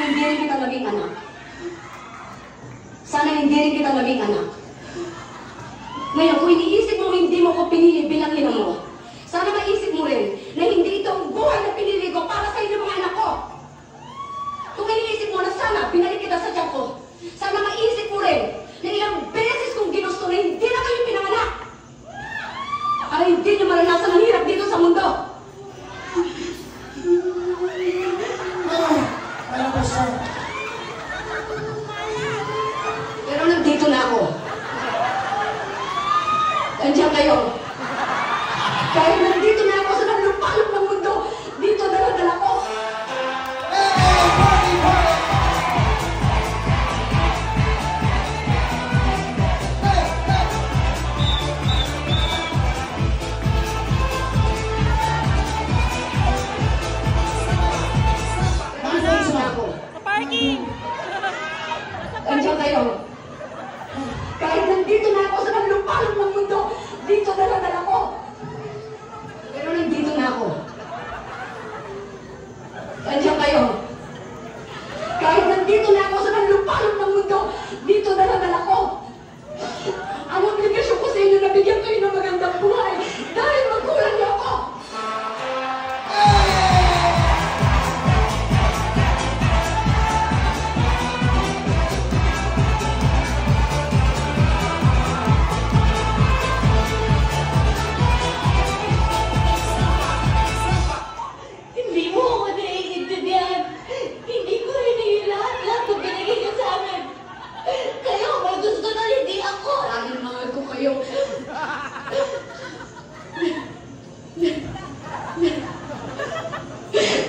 hindi rin kita maging anak. Sana hindi rin kita maging anak. Ngayon, kung iniisip mo hindi mo ko pinili bilang ina mo, sana maisip mo rin na hindi ito ang buhay na pinili ko para sa inyo mga anak ko. Kung iniisip mo na sana binalik kita sa tiyan ko, sana maisip mo rin na ilang beses kong ginusto na hindi na kayo pinanganak. Para hindi niyo maranasan ang hirap dito sa mundo. Alam ko siya. Pero nandito na ako. Andiyan kayo. Kahit nandito na ako sa nalupalop ng mundo, dito dala-dala ko. Nandito na ako. Parking! Andiyan kayo. Kahit nandito na ako sa nalupalop ng mundo, dito dala-dala ko. Pero nandito na ako. Andiyan kayo. Kahit nandito na ako sa nalupalop ng mundo, dito dala-dala ko. Ang obligasyon ko sa inyo na bigyan kayo ng magandang buhay dahil magkulang niyo ako. Hindi mo ako naiintindihan. Hindi ko hinihingi lahat-lahat ng binigay niyo sa amin. Kayo, may gusto na hindi ako. Dahil mahal ko kayo.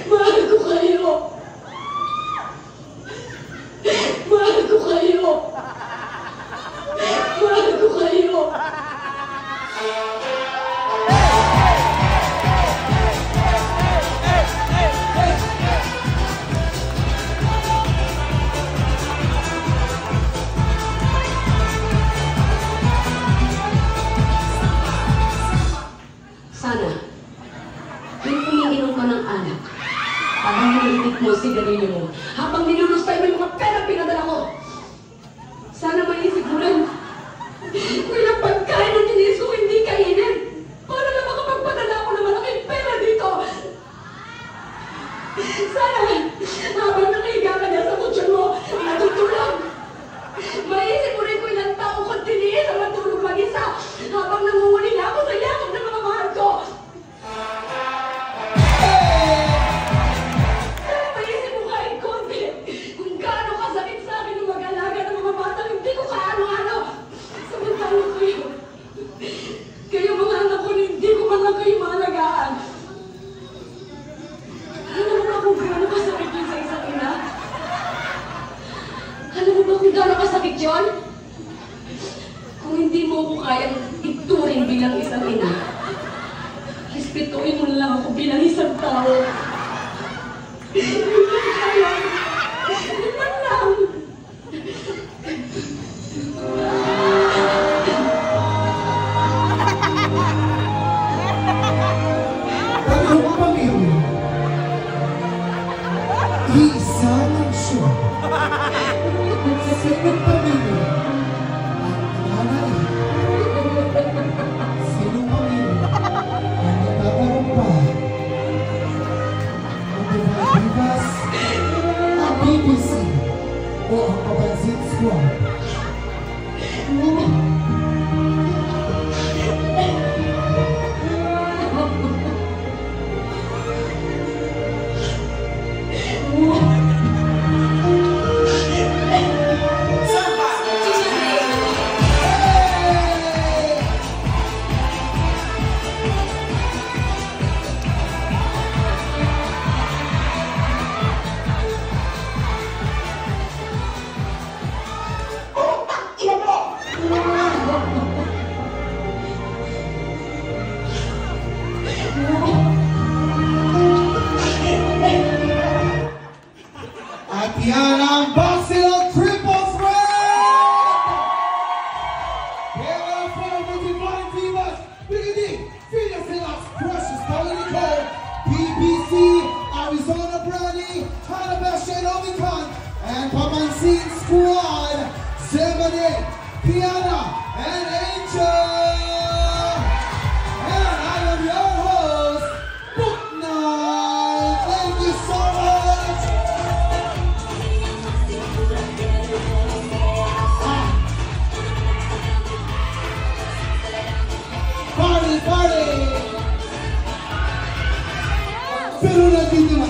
Mahal ko kayo. Mahal ko kayo. Mahal ko kayo. Sana, yung umiinom ka ng alak, habang nilitik mo ang sigarilyo mo, habang nilulustay mo yung mga pera pinadala ko, sana maisip mo rin, kung ilang pagkain na tiniis ko hindi kainin, para na makapagpadala ako ng malaking pera dito. Sana, habang nakahiga ka na sa kutsyon mo, natutulog. Maisip mo rin kung ilang taong ko tiniis ang matulog mag-isa, habang nangunguling ako sa yakap ng mga mahal ko. Maisip mo kahit konti kung gaano kasakit sa akin yung mag-alaga ng mga batang hindi ko kaano-ano. Samantala kayo mga anak ko, hindi ko man lang kayo maalagaan. Alam mo ba kung gaano kasakit yun sa isang ina? Alam mo ba kung gaano kasakit yun? Kung hindi mo ko kayang ituring bilang isang ina, respetuhin mo na lang ako bilang isang tao. Man lang. Ang pamilya. Iisa lang siya. Sinong pamilya ang nanay? Sinong pamilya ang nagtatagumpay? Ang Divas, ang BBC, o ang Papansin Squad? At yan ang Barcelona Triples Red! Here are for the Divine Divas, beginning, Venus Hilas, Precious, Pauline Nicole, BBC, Arizona Brownie, Hannah Bash, and Omicron. Tiana, and Angel. And I am your host, Book Night. Thank you so much. Party, party. Pero nandito na